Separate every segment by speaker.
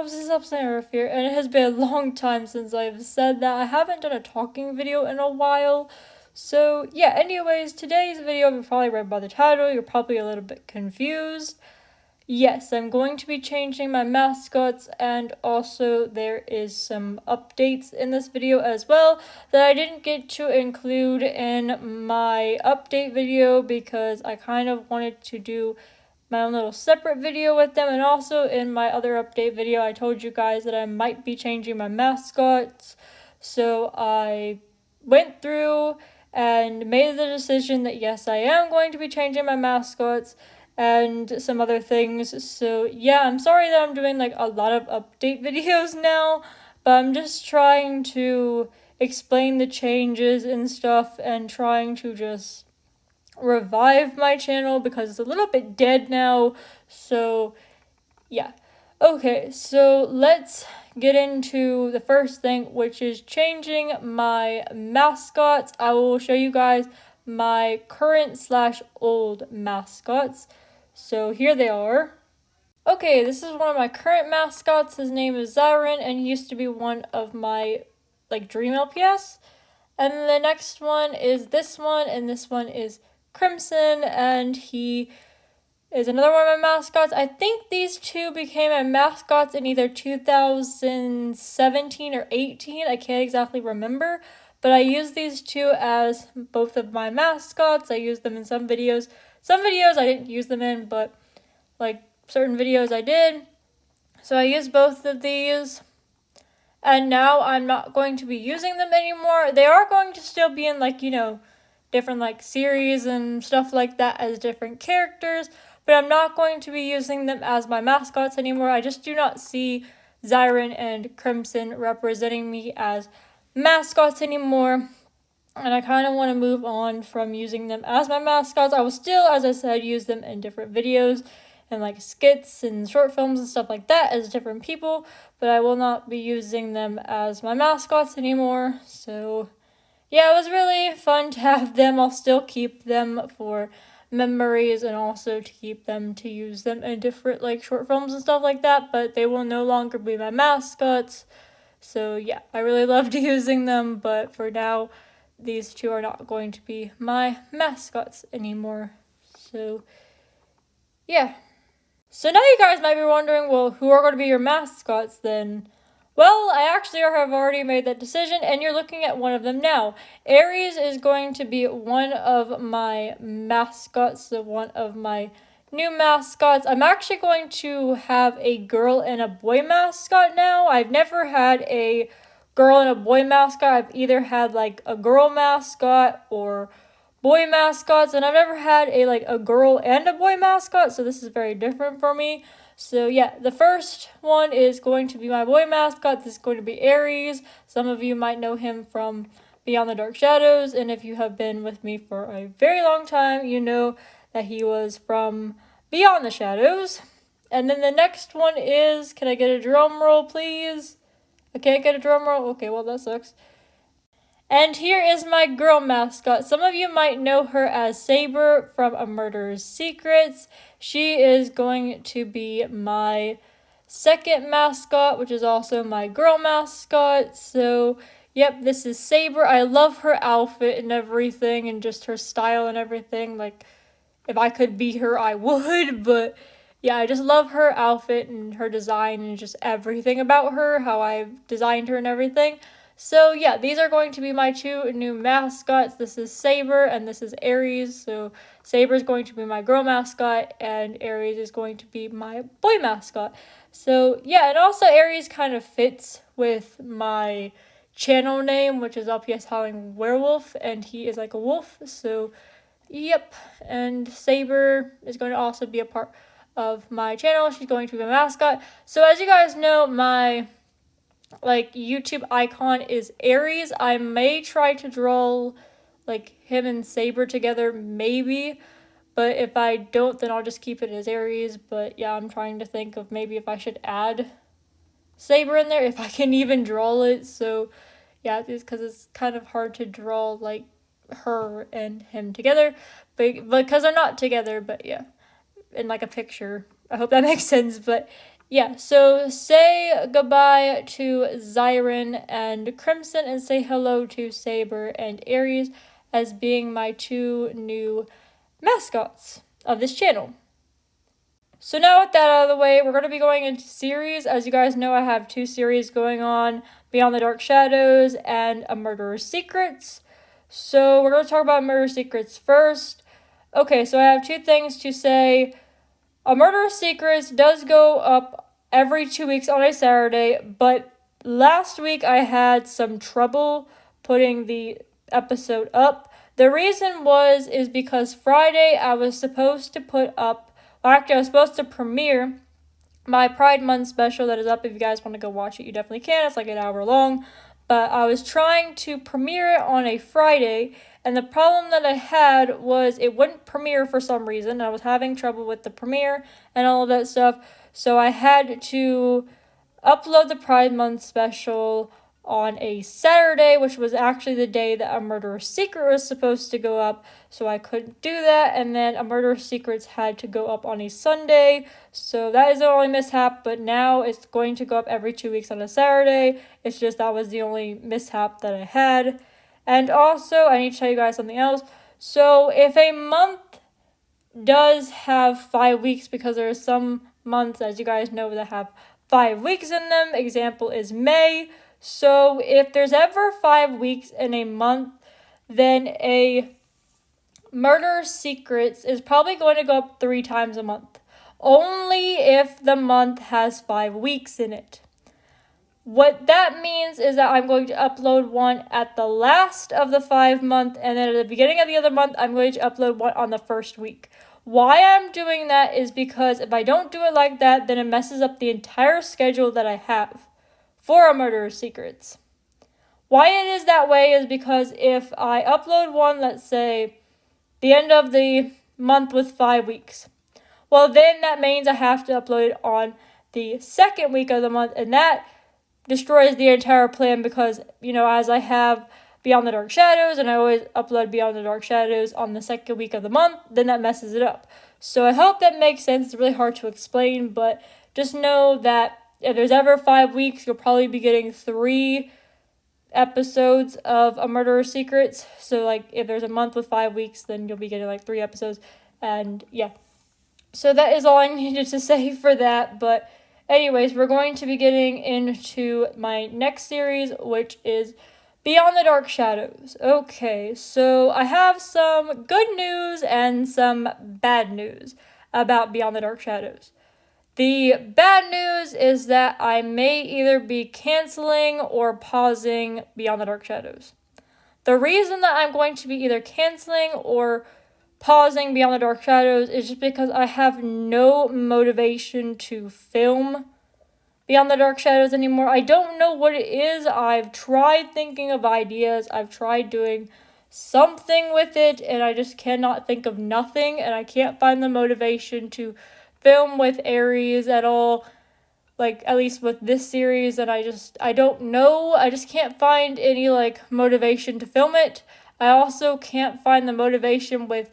Speaker 1: this is Upside Earth here, and it has been a long time since I've said that. I haven't done a talking video in a while. So, yeah, anyways, today's video, you probably read by the title, you're probably a little bit confused. Yes, I'm going to be changing my mascots, and also there is some updates in this video as well that I didn't get to include in my update video because I kind of wanted to do my own little separate video with them. And also in my other update video, I told you guys that I might be changing my mascots. So I went through and made the decision that yes, I am going to be changing my mascots and some other things. So yeah, I'm sorry that I'm doing like a lot of update videos now, but I'm just trying to explain the changes and stuff and trying to just revive my channel because it's a little bit dead now. So yeah. Okay, so let's get into the first thing, which is changing my mascots. I will show you guys my current / old mascots. So here they are. Okay, this is one of my current mascots. His name is Zyron, and he used to be one of my dream LPS. And the next one is this one, and this one is Crimson, and he is another one of my mascots. I think these two became my mascots in either 2017 or 18. I can't exactly remember, but I use these two as both of my mascots. I use them in some videos. Some videos I didn't use them in, but certain videos I did. So I use both of these. And now I'm not going to be using them anymore. They are going to still be in different series and stuff like that as different characters, but I'm not going to be using them as my mascots anymore. I just do not see Zyron and Crimson representing me as mascots anymore. And I kind of want to move on from using them as my mascots. I will still, as I said, use them in different videos and skits and short films and stuff like that as different people, but I will not be using them as my mascots anymore. So yeah, it was really fun to have them. I'll still keep them for memories and also to keep them to use them in different short films and stuff like that, but they will no longer be my mascots. So yeah, I really loved using them, but for now these two are not going to be my mascots anymore. So yeah. So now you guys might be wondering, well, who are going to be your mascots then? Well, I actually have already made that decision, and you're looking at one of them now. Aries is going to be one of my mascots, so one of my new mascots. I'm actually going to have a girl and a boy mascot now. I've never had a girl and a boy mascot. I've either had a girl mascot or boy mascots, and I've never had a girl and a boy mascot, so this is very different for me. So yeah, the first one is going to be my boy mascot. This is going to be Aries. Some of you might know him from Beyond the Dark Shadows, and if you have been with me for a very long time, you know that he was from Beyond the Shadows. And then the next one is, can I get a drum roll, please? I can't get a drum roll? Okay, well, that sucks. And here is my girl mascot. Some of you might know her as Saber from A Murderer's Secrets. She is going to be my second mascot, which is also my girl mascot. So, yep, this is Saber. I love her outfit and everything and just her style and everything. If I could be her, I would, but yeah, I just love her outfit and her design and just everything about her, how I've designed her and everything. So yeah, these are going to be my two new mascots. This is Saber and this is Aries. So Saber is going to be my girl mascot and Aries is going to be my boy mascot. So yeah, and also Aries kind of fits with my channel name, which is LPS Howling Werewolf, and he is like a wolf. So yep, and Saber is going to also be a part of my channel. She's going to be my mascot. So as you guys know, my YouTube icon is Aries. I may try to draw him and Saber together, maybe, but if I don't, then I'll just keep it as Aries. But yeah, I'm trying to think of maybe if I should add Saber in there, if I can even draw it. So yeah, it's because it's kind of hard to draw her and him together, but because they're not together, but yeah, in a picture. I hope that makes sense. But yeah, so say goodbye to Zyron and Crimson and say hello to Saber and Aries as being my two new mascots of this channel. So now with that out of the way, we're going to be going into series. As you guys know, I have two series going on, Beyond the Dark Shadows and A Murderer's Secrets. So we're going to talk about Murderer's Secrets first. Okay, so I have two things to say. A Murderer's Secrets does go up every 2 weeks on a Saturday, but last week I had some trouble putting the episode up. The reason is because Friday I was supposed to put up, I was supposed to premiere my Pride Month special that is up. If you guys want to go watch it, you definitely can. It's like an hour long. But I was trying to premiere it on a Friday, and the problem that I had was it wouldn't premiere for some reason. I was having trouble with the premiere and all of that stuff. So I had to upload the Pride Month special on a Saturday, which was actually the day that A Murderer's Secret was supposed to go up, so I couldn't do that, and then A Murderer's Secrets had to go up on a Sunday, so that is the only mishap, but now it's going to go up every 2 weeks on a Saturday. It's just that was the only mishap that I had. And also, I need to tell you guys something else. So if a month does have 5 weeks, because there are some months, as you guys know, that have 5 weeks in them. Example is May. So if there's ever 5 weeks in a month, then a Murderer's Secrets is probably going to go up 3 times a month. Only if the month has 5 weeks in it. What that means is that I'm going to upload one at the last of the 5 month, and then at the beginning of the other month, I'm going to upload one on the first week. Why I'm doing that is because if I don't do it like that, then it messes up the entire schedule that I have for A Murderer's Secrets. Why it is that way is because if I upload one, let's say, the end of the month with 5 weeks, well, then that means I have to upload it on the second week of the month, and that destroys the entire plan because, as I have Beyond the Dark Shadows, and I always upload Beyond the Dark Shadows on the second week of the month, then that messes it up. So I hope that makes sense. It's really hard to explain, but just know that if there's ever 5 weeks, you'll probably be getting 3 episodes of A Murderer's Secrets. So, if there's a month with 5 weeks, then you'll be getting, 3 episodes. And, yeah. So that is all I needed to say for that. But, anyways, we're going to be getting into my next series, which is Beyond the Dark Shadows. Okay, so I have some good news and some bad news about Beyond the Dark Shadows. The bad news is that I may either be canceling or pausing Beyond the Dark Shadows. The reason that I'm going to be either canceling or pausing Beyond the Dark Shadows is just because I have no motivation to film Beyond the Dark Shadows anymore. I don't know what it is. I've tried thinking of ideas. I've tried doing something with it, and I just cannot think of nothing, and I can't find the motivation to film with Aries at all, at least with this series, and I don't know. I just can't find any, motivation to film it. I also can't find the motivation with,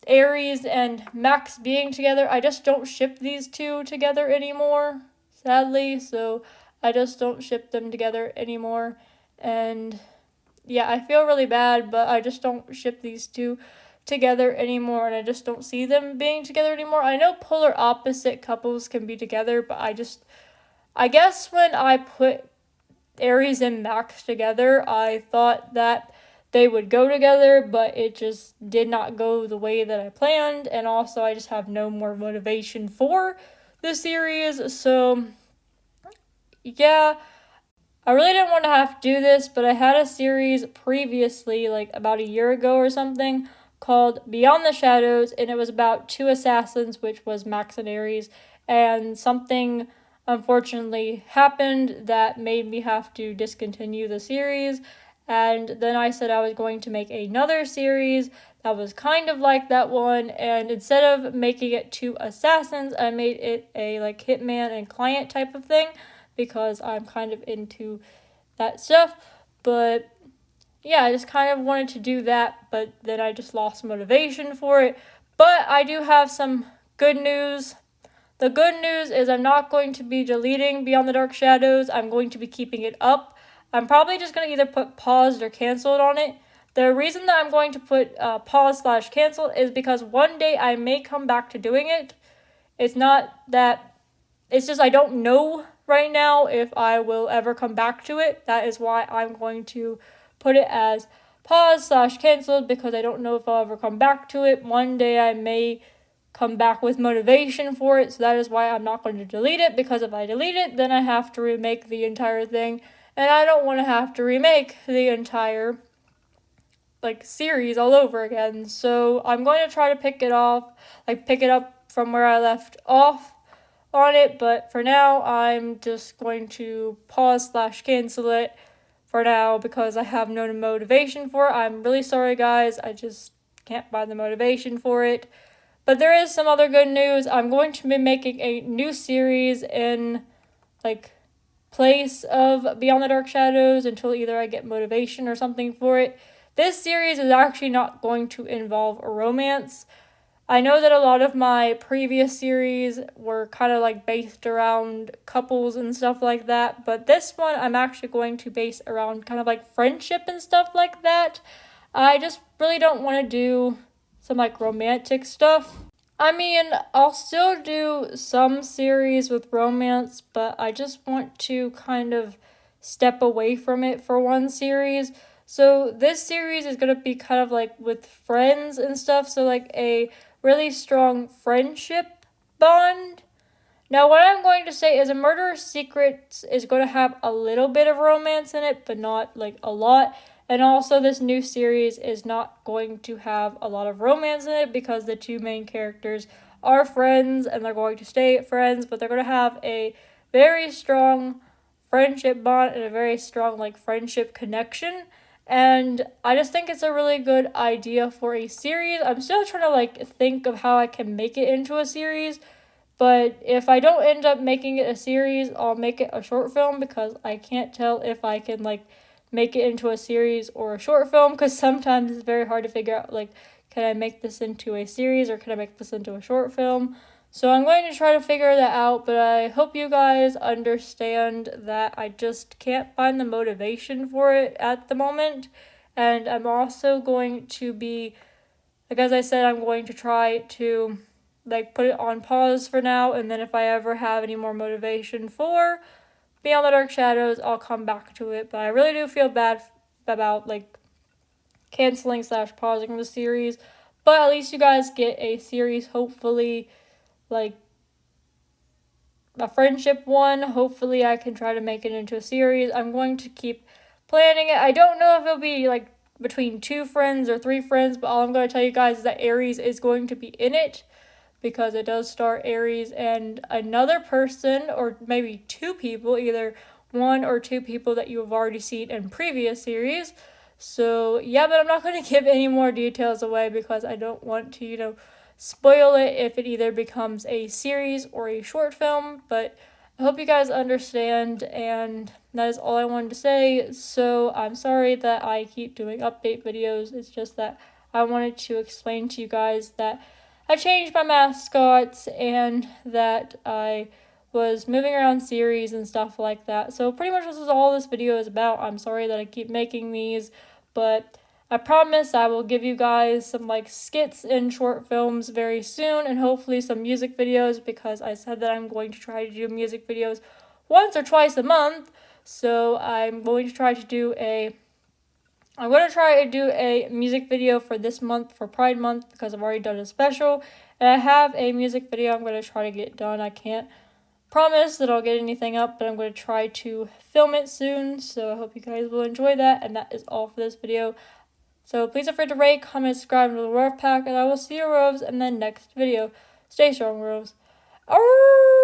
Speaker 1: Aries and Max being together. I just don't ship these two together anymore, sadly, so I just don't ship them together anymore, and yeah, I feel really bad, but I just don't ship these two together anymore, and I just don't see them being together anymore. I know polar opposite couples can be together, but I guess when I put Aries and Max together, I thought that they would go together, but it just did not go the way that I planned, and also I just have no more motivation for the series, so yeah. I really didn't want to have to do this, but I had a series previously, about a year ago or something, called Beyond the Shadows, and it was about 2 assassins, which was Max and Aries, and something unfortunately happened that made me have to discontinue the series, and then I said I was going to make another series that was kind of like that one, and instead of making it 2 assassins, I made it a hitman and client type of thing, because I'm kind of into that stuff, but yeah, I just kind of wanted to do that, but then I just lost motivation for it. But I do have some good news. The good news is I'm not going to be deleting Beyond the Dark Shadows. I'm going to be keeping it up. I'm probably just going to either put paused or canceled on it. The reason that I'm going to put pause/canceled is because one day I may come back to doing it. It's not that, it's just I don't know right now if I will ever come back to it. That is why I'm going to put it as pause/canceled, because I don't know if I'll ever come back to it. One day I may come back with motivation for it, so that is why I'm not going to delete it, because if I delete it, then I have to remake the entire thing, and I don't want to have to remake the entire series all over again. So I'm going to try to pick it up from where I left off on it, but for now I'm just going to pause/cancel it for now because I have no motivation for it. I'm really sorry, guys. I just can't find the motivation for it. But there is some other good news. I'm going to be making a new series in place of Beyond the Dark Shadows until either I get motivation or something for it. This series is actually not going to involve a romance. I know that a lot of my previous series were kind of based around couples and stuff like that, but this one I'm actually going to base around kind of friendship and stuff like that. I just really don't want to do some romantic stuff. I mean, I'll still do some series with romance, but I just want to kind of step away from it for one series. So this series is going to be kind of with friends and stuff, so a really strong friendship bond. Now, what I'm going to say is A Murderous Secret is going to have a little bit of romance in it, but not a lot. And also, this new series is not going to have a lot of romance in it because the two main characters are friends and they're going to stay friends, but they're going to have a very strong friendship bond and a very strong friendship connection. And I just think it's a really good idea for a series. I'm still trying to think of how I can make it into a series. But if I don't end up making it a series, I'll make it a short film because I can't tell if I can make it into a series or a short film, because sometimes it's very hard to figure out can I make this into a series or can I make this into a short film. So I'm going to try to figure that out, but I hope you guys understand that I just can't find the motivation for it at the moment. And I'm also going to be, as I said, I'm going to try to put it on pause for now, and then if I ever have any more motivation for Beyond the Dark Shadows, I'll come back to it. But I really do feel bad about canceling/pausing the series. But at least you guys get a series, hopefully a friendship one. Hopefully I can try to make it into a series. I'm going to keep planning it. I don't know if it'll be between 2 friends or 3 friends, but all I'm going to tell you guys is that Aries is going to be in it, because it does star Aries and another person, or maybe 2 people, either 1 or 2 people that you have already seen in previous series. So yeah, but I'm not going to give any more details away because I don't want to, spoil it if it either becomes a series or a short film. But I hope you guys understand, and that is all I wanted to say. So I'm sorry that I keep doing update videos. It's just that I wanted to explain to you guys that I changed my mascots and that I was moving around series and stuff like that. So pretty much this is all this video is about. I'm sorry that I keep making these, but I promise I will give you guys some skits and short films very soon, and hopefully some music videos, because I said that I'm going to try to do music videos once or twice a month. So I'm going to try to do a music video for this month, for Pride Month, because I've already done a special. And I have a music video I'm going to try to get done. I can't promise that I'll get anything up, but I'm going to try to film it soon. So I hope you guys will enjoy that. And that is all for this video. So please don't forget to rate, comment, subscribe to the Rove Pack. And I will see you, Roves, in the next video. Stay strong, Roves. Arrgh!